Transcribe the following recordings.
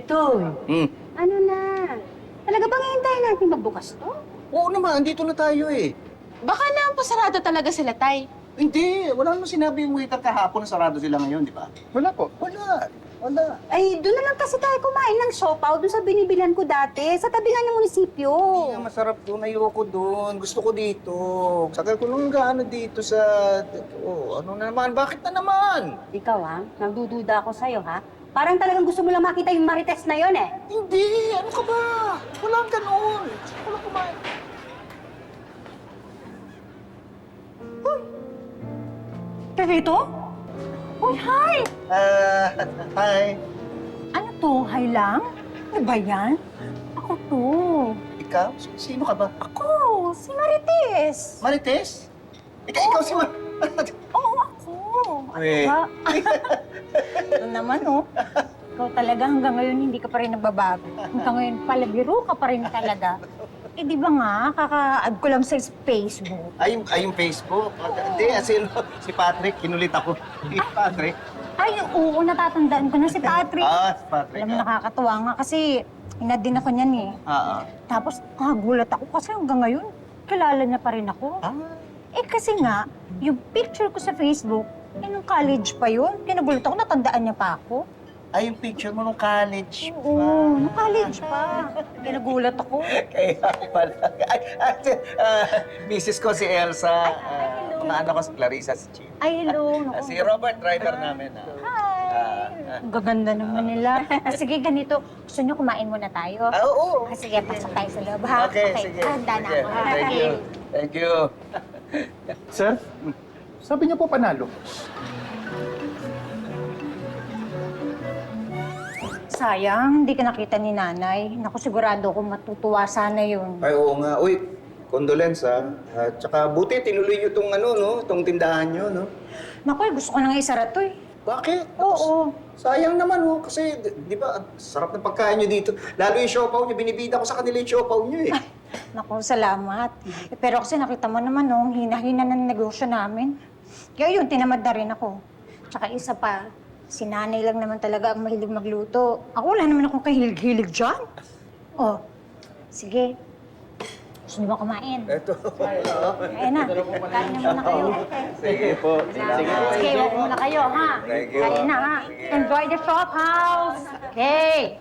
Toy, ano na? Talaga bang hihintayin natin magbukas to? Oo naman, andito na tayo eh. Baka na pasarado talaga sila, Tay. Hindi, wala naman sinabi yung waiter kahapon na sarado sila ngayon, di ba? Wala po. Wala. Ay, doon na lang kasi tayo kumain ng siopaw doon sa binibilan ko dati, sa tabi nga ng munisipyo. Hindi nga masarap doon, ayoko doon. Gusto ko dito. Sakal ko nung gaano dito sa... Oh, ano na naman? Bakit na naman? Ikaw ha, nagdududa ako sa'yo ha. Parang talagang gusto mo lang makita yung Marites na yon eh. Hindi, ano ka ba? Walang ganun. Walang kumain. Perito? Uy, hi! Hi. Ano to? Hi lang? Ano ba yan? Ako to. Ikaw? Sino ka ba? Ako, si Marites. Marites? Ikaw si Oo, ako. Uy. Ba? Ito naman, oh. Ikaw talaga hanggang ngayon hindi ka pa rin nagbabago. Hanggang ngayon palabiro ka pa rin talaga. Eh, di ba nga, kaka-add ko lang sa Facebook. Ay, yung Facebook. Hindi, si Patrick. Kinulit ako. Si Patrick. Ay, oo, natatandaan ko na si Patrick. Si Patrick. Alam mo, nakakatuwa nga kasi inad din ako niyan eh. Tapos, gulat ako kasi hanggang ngayon, kilala niya pa rin ako. Eh kasi nga, yung picture ko sa Facebook, nung college pa yun. Kinagulat ako, natandaan niya pa ako. Ay, yung picture mo nung college. Oo, nung college pa. Kinagulat ako. Kaya pala. Misis ko si Elsa. Mga anak ko si Clarissa, si Chino. Ay, hello. Si Robert, driver namin. Hi! Ang gaganda naman nila. Sige, ganito. Gusto niyo kumain muna tayo? Oo. Sige, pasok tayo sa loob, ha? Okay, sige. Handa na Sige. ako, ha? Thank you. Thank you. Sir, sabi niyo po panalo. Sayang, hindi ka nakita ni nanay. Naku, sigurado ako matutuwa sana yun. Ay, oo nga. Uy, condolence At saka buti tinuloy niyo tong tong tindahan niyo, no? Naku, gusto ko nang isara to eh. Bakit? Oo. Sayang naman, kasi di ba, ang sarap ng pagkain niyo dito. Lalo yung siopaw niyo, binibida ko sa kanila yung siopaw niyo eh. Naku, salamat. Pero kasi nakita mo naman, no, hina-hina ng negosyo namin. Kaya yun, tinamad na rin ako. Tsaka isa pa, si nanay lang naman talaga ang mahilig magluto. Ako, wala naman akong kahilig-hilig dyan. Oh, sige. Gusto niyo ba kumain? Eto. Kaya na, kain na muna kayo. Sige po. Sige, huwag muna kayo, ha? Thank you. Kain na, ha? Enjoy the shop house. Okay.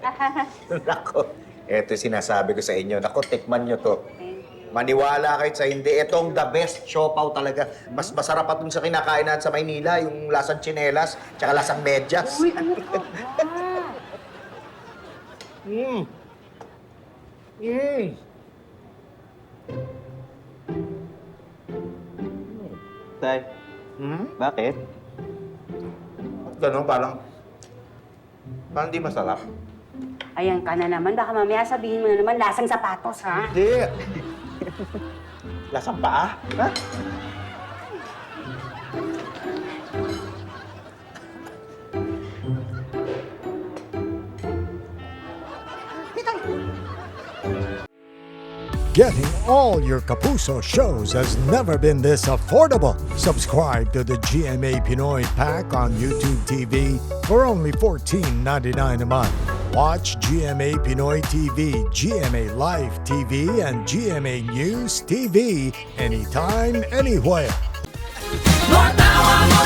Nako, eto sinasabi ko sa inyo. Nako, tikman nyo to. Maniwala kayo sa hindi. Itong the best siopaw talaga. Mas masarap pa dun sa kinakain natin sa Maynila, yung lasang tsinelas, tsaka lasang medyas. Uy, ano ka ba? Tay, bakit? Ganun, parang di masarap. Ayan ka na naman. Baka mamaya sabihin mo na naman, lasang sapatos, ha? Hindi. Lasang paa? Ha? Getting all your Kapuso shows has never been this affordable. Subscribe to the GMA Pinoy Pack on YouTube TV for only $14.99 a month. Watch GMA Pinoy TV, GMA Live TV, and GMA News TV anytime, anywhere. More tawa mo